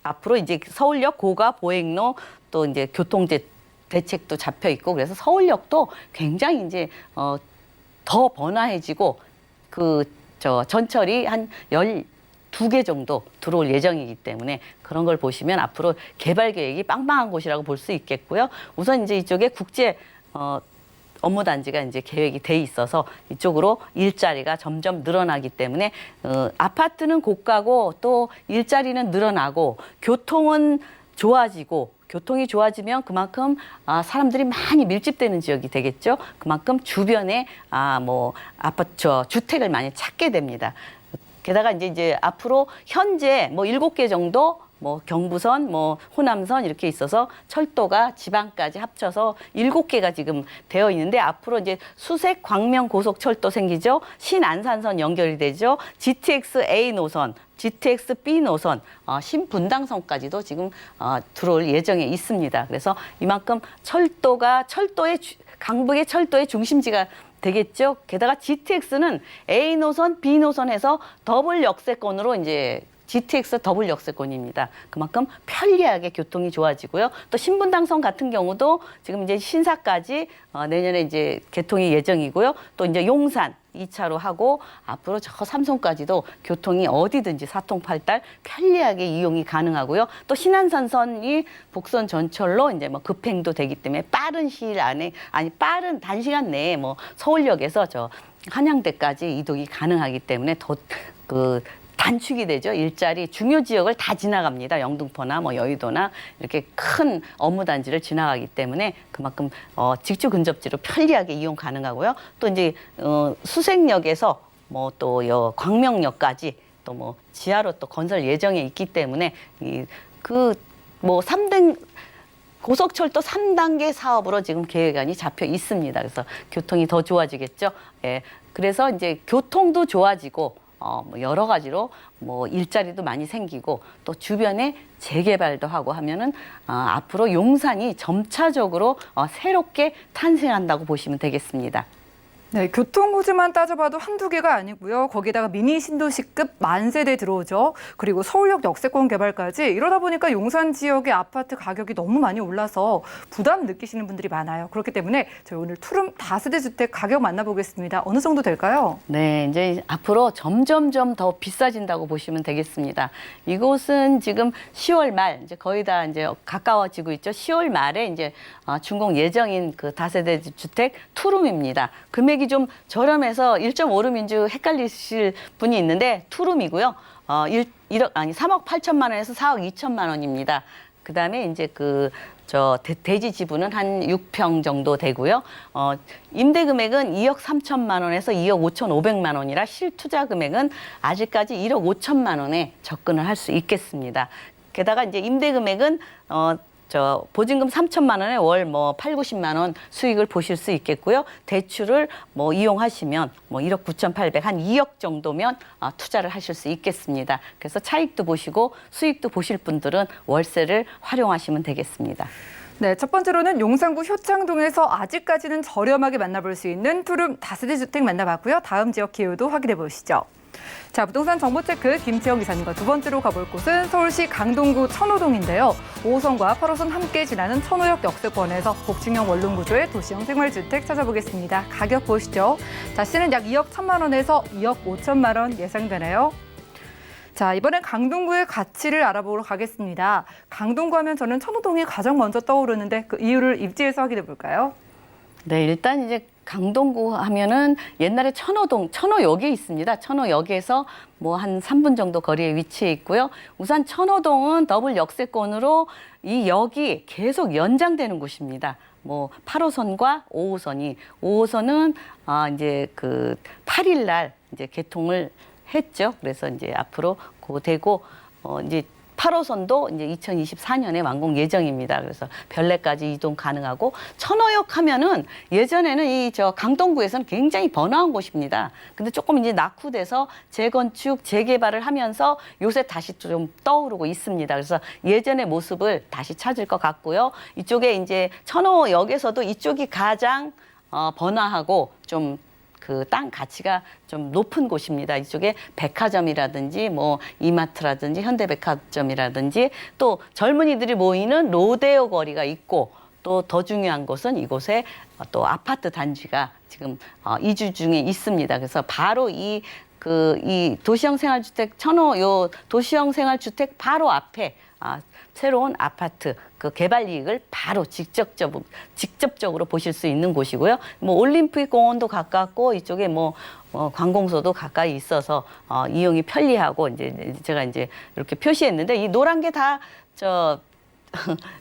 앞으로 이제 서울역 고가 보행로 또 이제 대책도 잡혀 있고 그래서 서울역도 굉장히 이제 더 번화해지고 전철이 한 12개 정도 들어올 예정이기 때문에 그런 걸 보시면 앞으로 개발 계획이 빵빵한 곳이라고 볼 수 있겠고요. 우선 이제 이쪽에 국제 업무단지가 이제 계획이 돼 있어서 이쪽으로 일자리가 점점 늘어나기 때문에 아파트는 고가고 또 일자리는 늘어나고 교통은 좋아지고 교통이 좋아지면 그만큼 사람들이 많이 밀집되는 지역이 되겠죠. 그만큼 주변에 뭐 아파트, 주택을 많이 찾게 됩니다. 게다가 이제 앞으로 현재 뭐 7개 정도 뭐 경부선, 뭐 호남선 이렇게 있어서 철도가 지방까지 합쳐서 7개가 지금 되어 있는데 앞으로 이제 수색 광명 고속철도 생기죠. 신안산선 연결이 되죠. GTX A 노선, GTX B 노선, 신분당선까지도 지금 들어올 예정에 있습니다. 그래서 이만큼 강북의 철도의 중심지가 되겠죠. 게다가 GTX는 A 노선, B 노선에서 더블 역세권으로 이제 GTX 더블 역세권입니다. 그만큼 편리하게 교통이 좋아지고요. 또 신분당선 같은 경우도 지금 이제 신사까지 내년에 이제 개통이 예정이고요. 또 이제 용산 2차로 하고 앞으로 저 삼성까지도 교통이 어디든지 사통팔달 편리하게 이용이 가능하고요. 또 신안산선이 복선 전철로 이제 뭐 급행도 되기 때문에 빠른 시일 안에 빠른 단시간 내에 뭐 서울역에서 저 한양대까지 이동이 가능하기 때문에 더 단축이 되죠. 일자리 중요 지역을 다 지나갑니다. 영등포나 뭐 여의도나 이렇게 큰 업무 단지를 지나가기 때문에 그만큼 직주 근접지로 편리하게 이용 가능하고요. 또 이제 수색역에서 뭐 또 광명역까지 또 뭐 지하로 또 건설 예정에 있기 때문에 뭐 3등 고속철도 3단계 사업으로 지금 계획안이 잡혀 있습니다. 그래서 교통이 더 좋아지겠죠. 예. 그래서 이제 교통도 좋아지고 뭐 여러 가지로 뭐 일자리도 많이 생기고 또 주변에 재개발도 하고 하면은 앞으로 용산이 점차적으로 새롭게 탄생한다고 보시면 되겠습니다. 네, 교통호지만 따져봐도 한두 개가 아니고요. 거기다가 미니 신도시급 만세대 들어오죠. 그리고 서울역 역세권 개발까지 이러다 보니까 용산 지역의 아파트 가격이 너무 많이 올라서 부담 느끼시는 분들이 많아요. 그렇기 때문에 저희 오늘 투룸 다세대 주택 가격 만나보겠습니다. 어느 정도 될까요? 네, 이제 앞으로 점점점 더 비싸진다고 보시면 되겠습니다. 이곳은 지금 10월 말 이제 거의 다 이제 가까워지고 있죠. 10월 말에 이제 준공 예정인 그 다세대 주택 투룸입니다. 금액이 좀 저렴해서 1.5룸인 줄 헷갈리실 분이 있는데 투룸이고요. 3억 8천만 원에서 4억 2천만 원입니다. 그다음에 이제 대지 지분은 한 6평 정도 되고요. 임대 금액은 2억 3천만 원에서 2억 5,500만 원이라 실투자 금액은 아직까지 1억 5천만 원에 접근을 할 수 있겠습니다. 게다가 이제 임대 금액은 보증금 3천만 원에 월 뭐 8, 90만 원 수익을 보실 수 있겠고요. 대출을 뭐 이용하시면 뭐 1억 9,800, 한 2억 정도면 투자를 하실 수 있겠습니다. 그래서 차익도 보시고 수익도 보실 분들은 월세를 활용하시면 되겠습니다. 네, 첫 번째로는 용산구 효창동에서 아직까지는 저렴하게 만나볼 수 있는 투룸 다세대 주택 만나봤고요. 다음 지역 기후도 확인해 보시죠. 자, 부동산 정보체크 김채영 기사님과 두 번째로 가볼 곳은 서울시 강동구 천호동인데요. 5호선과 8호선 함께 지나는 천호역 역세권에서 복층형 원룸 구조의 도시형 생활주택 찾아보겠습니다. 가격 보시죠. 자, 시는 약 2억 1천만 원에서 2억 5천만 원 예상되네요. 자, 이번엔 강동구의 가치를 알아보러 가겠습니다. 강동구 하면 저는 천호동이 가장 먼저 떠오르는데 그 이유를 입지에서 확인해 볼까요? 네, 일단 이제 강동구 하면은 옛날에 천호역이 있습니다. 천호역에서 뭐 한 3분 정도 거리에 위치해 있고요. 우선 천호동은 더블 역세권으로 이 역이 계속 연장되는 곳입니다. 뭐 8호선과 5호선은 이제 8일 날 이제 개통을 했죠. 그래서 이제 앞으로 되고 이제 8호선도 이제 2024년에 완공 예정입니다. 그래서 별내까지 이동 가능하고 천호역 하면은 예전에는 강동구에서는 굉장히 번화한 곳입니다. 근데 조금 이제 낙후돼서 재건축, 재개발을 하면서 요새 다시 좀 떠오르고 있습니다. 그래서 예전의 모습을 다시 찾을 것 같고요. 이쪽에 이제 천호역에서도 이쪽이 가장 번화하고 좀 땅 가치가 좀 높은 곳입니다. 이쪽에 백화점이라든지 뭐 이마트라든지 현대백화점이라든지 또 젊은이들이 모이는 로데오 거리가 있고 또 더 중요한 것은 이곳에 또 아파트 단지가 지금 이주 중에 있습니다. 그래서 바로 이 도시형 생활주택 도시형 생활주택 바로 앞에 새로운 아파트 개발 이익을 바로 직접적으로 보실 수 있는 곳이고요. 뭐 올림픽 공원도 가깝고 이쪽에 뭐 관공서도 가까이 있어서 이용이 편리하고 이제 제가 이제 이렇게 표시했는데 이 노란 게 다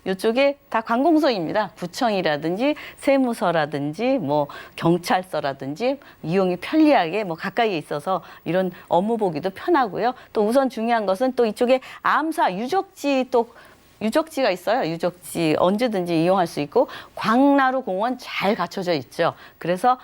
이쪽에 다 관공서입니다. 구청이라든지 세무서라든지 뭐 경찰서라든지 이용이 편리하게 뭐 가까이에 있어서 이런 업무 보기도 편하고요. 또 우선 중요한 것은 또 이쪽에 암사 유적지가 있어요. 유적지 언제든지 이용할 수 있고 광나루 공원 잘 갖춰져 있죠. 그래서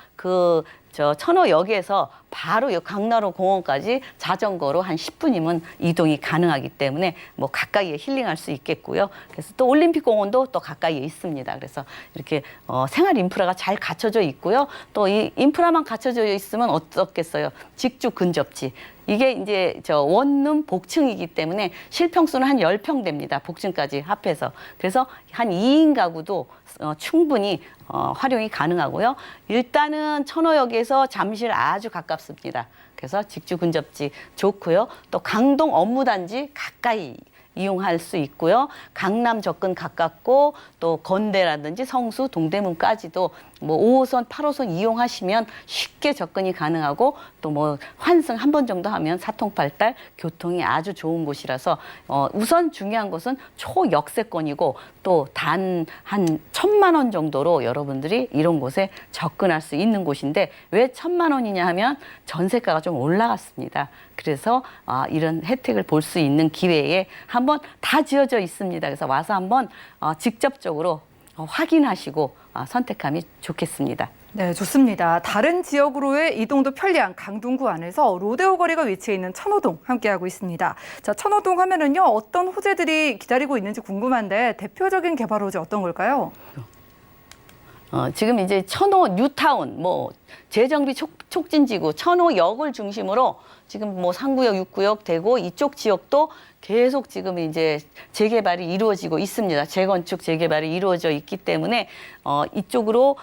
천호역에서 바로 이 강나루 공원까지 자전거로 한 10분이면 이동이 가능하기 때문에 뭐 가까이에 힐링할 수 있겠고요. 그래서 또 올림픽 공원도 또 가까이에 있습니다. 그래서 이렇게 생활 인프라가 잘 갖춰져 있고요. 또 이 인프라만 갖춰져 있으면 어떻겠어요? 직주 근접지. 이게 이제 원룸 복층이기 때문에 실평수는 한 10평 됩니다. 복층까지 합해서. 그래서 한 2인 가구도 충분히 활용이 가능하고요. 일단은 천호역에서 잠실 아주 가깝습니다. 그래서 직주 근접지 좋고요. 또 강동 업무단지 가까이 이용할 수 있고요. 강남 접근 가깝고 또 건대라든지 성수, 동대문까지도 뭐 5호선, 8호선 이용하시면 쉽게 접근이 가능하고 또 뭐 환승 한 번 정도 하면 사통팔달 교통이 아주 좋은 곳이라서 우선 중요한 것은 초역세권이고 또 단 한 1,000만 원 정도로 여러분들이 이런 곳에 접근할 수 있는 곳인데 왜 1,000만 원이냐 하면 전세가가 좀 올라갔습니다. 그래서 이런 혜택을 볼 수 있는 기회에 한번 다 지어져 있습니다. 그래서 와서 한번 직접적으로 확인하시고 선택하면 좋겠습니다. 네, 좋습니다. 다른 지역으로의 이동도 편리한 강동구 안에서 로데오 거리가 위치해 있는 천호동 함께하고 있습니다. 자, 천호동 하면은요, 어떤 호재들이 기다리고 있는지 궁금한데 대표적인 개발 호재 어떤 걸까요? 지금 이제 천호 뉴타운, 뭐 재정비 촉진지구, 천호역을 중심으로 지금 뭐 3구역, 6구역 되고 이쪽 지역도 계속 지금 이제 재개발이 이루어지고 있습니다. 재건축, 재개발이 이루어져 있기 때문에 이쪽으로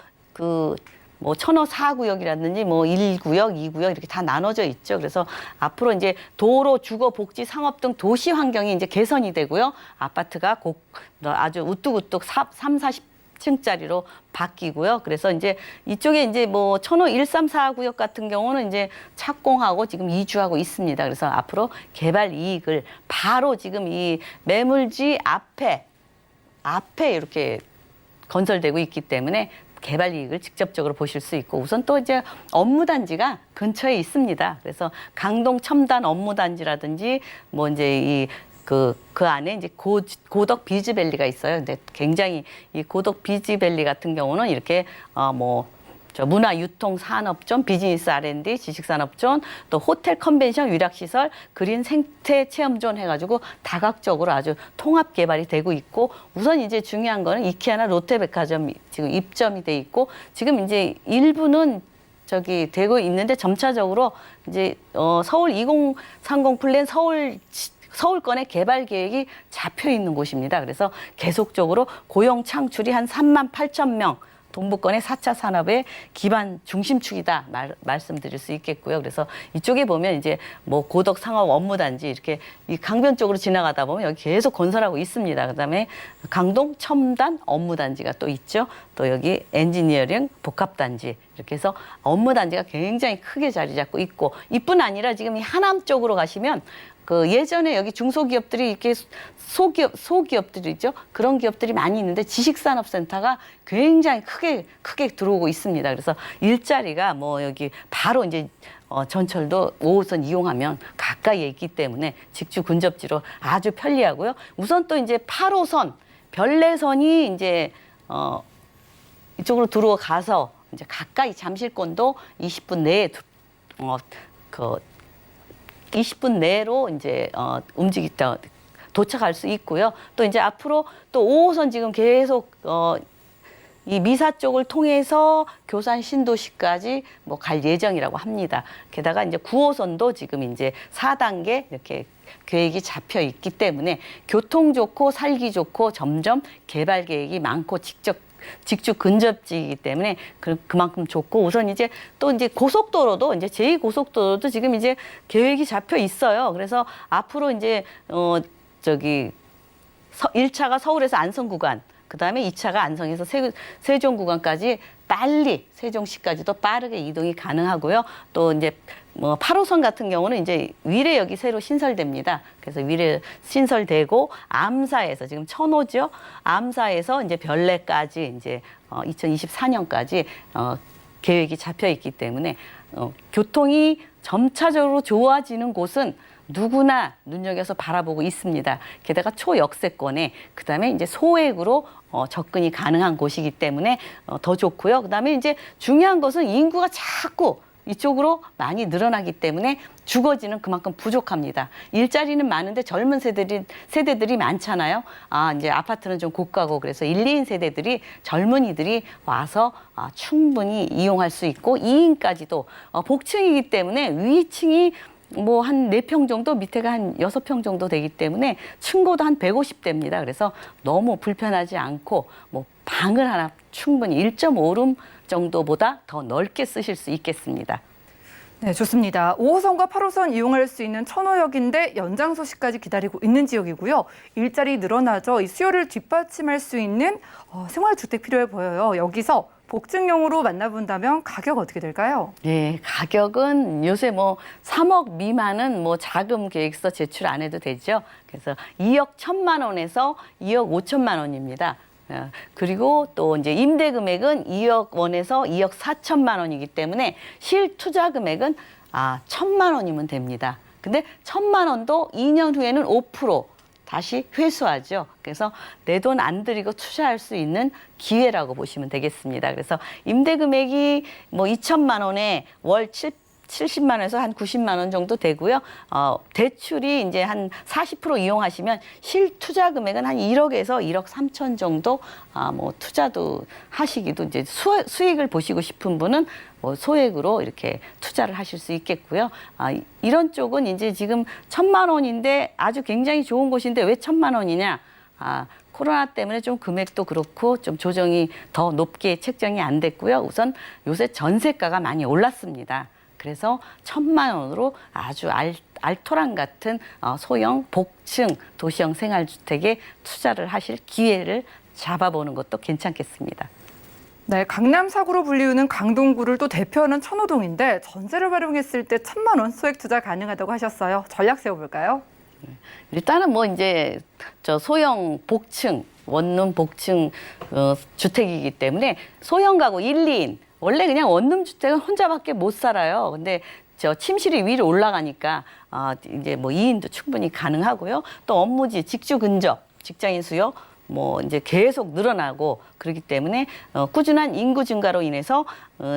뭐 천호 4구역이라든지 뭐 1구역, 2구역 이렇게 다 나눠져 있죠. 그래서 앞으로 이제 도로, 주거, 복지, 상업 등 도시 환경이 이제 개선이 되고요. 아파트가 아주 우뚝우뚝 3, 40층짜리로 바뀌고요. 그래서 이제 이쪽에 이제 뭐 천호 1, 3, 4구역 같은 경우는 이제 착공하고 지금 이주하고 있습니다. 그래서 앞으로 개발 이익을 바로 지금 이 매물지 앞에 이렇게 건설되고 있기 때문에 개발 이익을 직접적으로 보실 수 있고 우선 또 이제 업무단지가 근처에 있습니다. 그래서 강동 첨단 업무단지라든지 뭐 이제 그 안에 이제 고덕 비즈밸리가 있어요. 근데 굉장히 이 고덕 비즈밸리 같은 경우는 이렇게 문화유통산업존, 비즈니스 R&D, 지식산업존, 또 호텔 컨벤션 위락시설, 그린 생태 체험존 해가지고 다각적으로 아주 통합 개발이 되고 있고 우선 이제 중요한 거는 이케아나 롯데백화점 지금 입점이 돼 있고 지금 이제 일부는 되고 있는데 점차적으로 이제 서울 2030 플랜 서울권의 개발 계획이 잡혀 있는 곳입니다. 그래서 계속적으로 고용 창출이 한 38,000명 동부권의 4차 산업의 기반 중심축이다 말씀드릴 수 있겠고요. 그래서 이쪽에 보면 이제 뭐 고덕 상업 업무단지 이렇게 이 강변 쪽으로 지나가다 보면 여기 계속 건설하고 있습니다. 그다음에 강동 첨단 업무단지가 또 있죠. 또 여기 엔지니어링 복합단지 이렇게 해서 업무단지가 굉장히 크게 자리 잡고 있고 이뿐 아니라 지금 이 하남 쪽으로 가시면 예전에 여기 중소기업들이 이렇게 소기업들이 있죠. 그런 기업들이 많이 있는데 지식산업센터가 굉장히 크게 들어오고 있습니다. 그래서 일자리가 뭐 여기 바로 이제 전철도 5호선 이용하면 가까이에 있기 때문에 직주 근접지로 아주 편리하고요. 우선 또 이제 8호선 별내선이 이제 이쪽으로 들어가서 이제 가까이 잠실권도 20분 내에 20분 내로 이제 도착할 수 있고요. 또 이제 앞으로 또 5호선 지금 계속 이 미사 쪽을 통해서 교산 신도시까지 뭐 갈 예정이라고 합니다. 게다가 이제 9호선도 지금 이제 4단계 이렇게 계획이 잡혀 있기 때문에 교통 좋고 살기 좋고 점점 개발 계획이 많고 직주 근접지이기 때문에 그만큼 좋고 우선 이제 또 이제 고속도로도 이제 제2고속도로도 지금 이제 계획이 잡혀 있어요. 그래서 앞으로 이제 1차가 서울에서 안성 구간, 그다음에 2차가 안성에서 세종 구간까지 빨리 세종시까지도 빠르게 이동이 가능하고요. 또 이제 뭐 8호선 같은 경우는 이제 위례역이 새로 신설됩니다. 그래서 위례 신설되고 암사에서 지금 천호죠. 암사에서 이제 별내까지 이제 2024년까지 계획이 잡혀 있기 때문에 교통이 점차적으로 좋아지는 곳은 누구나 눈여겨서 바라보고 있습니다. 게다가 초역세권에 그다음에 이제 소액으로 접근이 가능한 곳이기 때문에 더 좋고요. 그다음에 이제 중요한 것은 인구가 자꾸 이쪽으로 많이 늘어나기 때문에 주거지는 그만큼 부족합니다. 일자리는 많은데 젊은 세대들이 많잖아요. 이제 아파트는 좀 고가고 그래서 1, 2인 세대들이 젊은이들이 와서 충분히 이용할 수 있고 2인까지도 복층이기 때문에 위층이 뭐 한 4평 정도, 밑에가 한 6평 정도 되기 때문에 층고도 한 150대입니다. 그래서 너무 불편하지 않고 뭐 방을 하나 충분히 1.5룸 정도보다 더 넓게 쓰실 수 있겠습니다. 네, 좋습니다. 5호선과 8호선 이용할 수 있는 천호역인데 연장 소식까지 기다리고 있는 지역이고요. 일자리 늘어나죠. 이 수요를 뒷받침할 수 있는 생활주택 필요해 보여요. 여기서 복층형으로 만나본다면 가격 어떻게 될까요? 네, 가격은 요새 뭐 3억 미만은 뭐 자금 계획서 제출 안 해도 되죠. 그래서 2억 1천만 원에서 2억 5천만 원입니다. 그리고 또 이제 임대 금액은 2억 원에서 2억 4천만 원이기 때문에 실투자 금액은 1천만 원이면 됩니다. 근데 1천만 원도 2년 후에는 5% 다시 회수하죠. 그래서 내 돈 안 들이고 투자할 수 있는 기회라고 보시면 되겠습니다. 그래서 임대 금액이 뭐 2천만 원에 월 70만 원에서 한 90만 원 정도 되고요. 대출이 이제 한 40% 이용하시면 실투자 금액은 한 1억에서 1억 3천 정도 뭐 투자도 하시기도 이제 수익을 보시고 싶은 분은 뭐 소액으로 이렇게 투자를 하실 수 있겠고요. 이런 쪽은 이제 지금 1천만 원인데 아주 굉장히 좋은 곳인데 왜 1천만 원이냐? 코로나 때문에 좀 금액도 그렇고 좀 조정이 더 높게 책정이 안 됐고요. 우선 요새 전세가가 많이 올랐습니다. 그래서 1천만 원으로 아주 알토란 같은 소형 복층 도시형 생활주택에 투자를 하실 기회를 잡아보는 것도 괜찮겠습니다. 네, 강남 사구로 불리우는 강동구를 또 대표하는 천호동인데 전세를 활용했을 때 1천만 원 소액 투자 가능하다고 하셨어요. 전략 세워볼까요? 일단은 뭐 이제 저 소형 복층, 원룸 복층 주택이기 때문에 소형 가구 1, 2인 원래 그냥 원룸 주택은 혼자밖에 못 살아요. 근데 저 침실이 위로 올라가니까 이제 뭐 2인도 충분히 가능하고요. 또 업무지, 직주 근접, 직장인 수요 뭐 이제 계속 늘어나고 그렇기 때문에 꾸준한 인구 증가로 인해서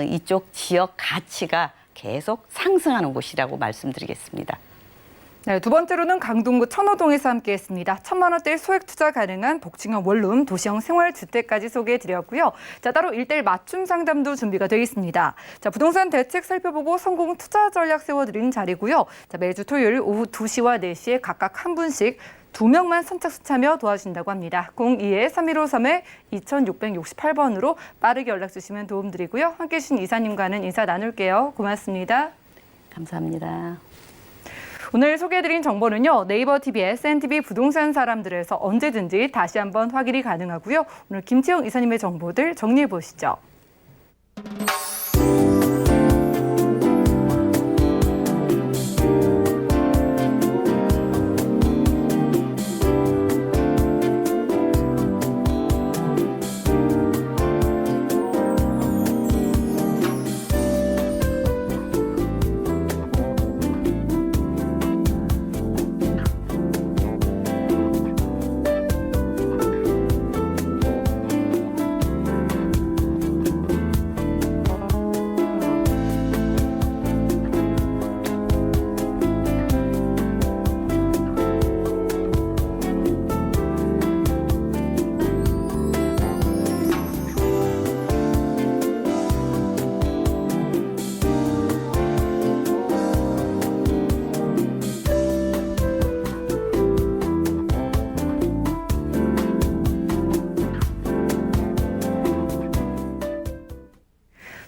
이쪽 지역 가치가 계속 상승하는 곳이라고 말씀드리겠습니다. 네, 두 번째로는 강동구 천호동에서 함께했습니다. 1천만 원대 소액 투자 가능한 복층형 원룸, 도시형 생활주택까지 소개해드렸고요. 자, 따로 1:1 맞춤 상담도 준비가 되어 있습니다. 자, 부동산 대책 살펴보고 성공 투자 전략 세워드리는 자리고요. 자, 매주 토요일 오후 2시와 4시에 각각 한 분씩 2명만 선착순 참여 도와주신다고 합니다. 02-3153-2668번으로 빠르게 연락 주시면 도움드리고요. 함께해 주신 이사님과는 인사 나눌게요. 고맙습니다. 감사합니다. 오늘 소개해드린 정보는요. 네이버 TV, SNTV 부동산 사람들에서 언제든지 다시 한번 확인이 가능하고요. 오늘 김채영 이사님의 정보들 정리해 보시죠.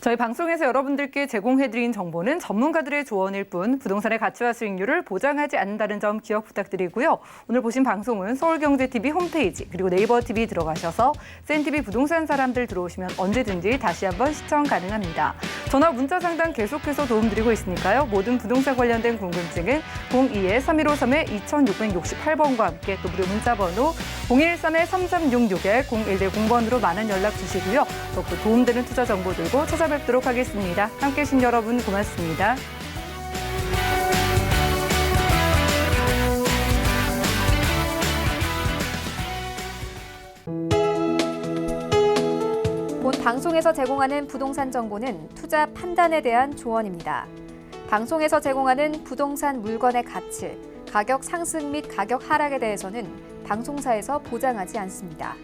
저희 방송에서 여러분들께 제공해드린 정보는 전문가들의 조언일 뿐 부동산의 가치와 수익률을 보장하지 않는다는 점 기억 부탁드리고요. 오늘 보신 방송은 서울경제TV 홈페이지 그리고 네이버 TV 들어가셔서 센TV 부동산 사람들 들어오시면 언제든지 다시 한번 시청 가능합니다. 전화 문자 상담 계속해서 도움드리고 있으니까요. 모든 부동산 관련된 궁금증은 02-315-2668번과 함께 또 무료 문자번호 013-3366-0110번으로 많은 연락 주시고요. 더욱더 도움되는 투자 정보 들고 찾아뵙도록 하겠습니다. 함께해 주신 여러분 고맙습니다. 본 방송에서 제공하는 부동산 정보는 투자 판단에 대한 조언입니다. 방송에서 제공하는 부동산 물건의 가치, 가격 상승 및 가격 하락에 대해서는 방송사에서 보장하지 않습니다.